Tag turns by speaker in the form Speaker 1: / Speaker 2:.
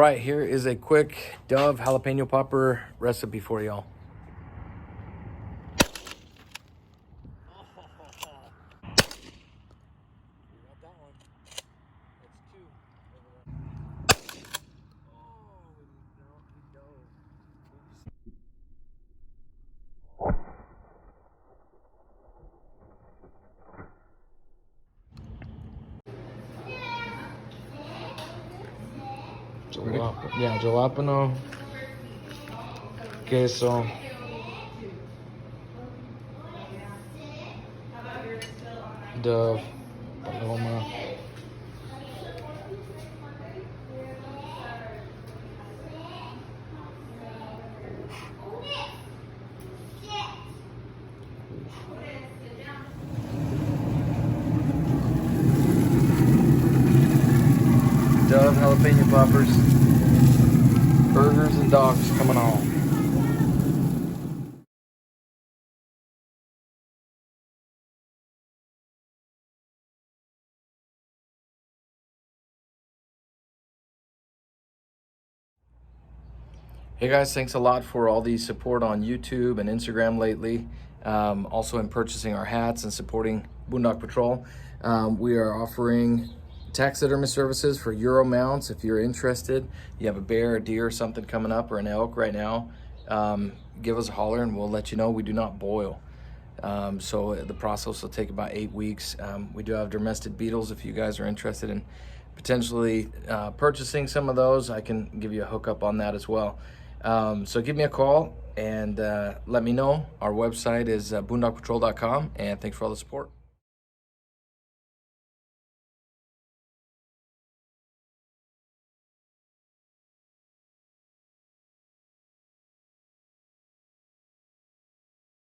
Speaker 1: right, here is a quick Dove jalapeno popper recipe for y'all. Jalapeno, queso, Dove, Paloma. Dove jalapeno poppers, burgers and dogs coming on. Hey guys, thanks a lot for all the support on YouTube and Instagram lately. Also in purchasing our hats and supporting Boondock Patrol. We are offering taxidermy services for Euro mounts. If you're interested, you have a bear, a deer, something coming up, or an elk right now, give us a holler and we'll let you know. We do not boil. So the process will take about 8 weeks. We do have domestic beetles. If you guys are interested in potentially purchasing some of those, I can give you a hookup on that as well. So give me a call and let me know. Our website is boondockpatrol.com, and thanks for all the support.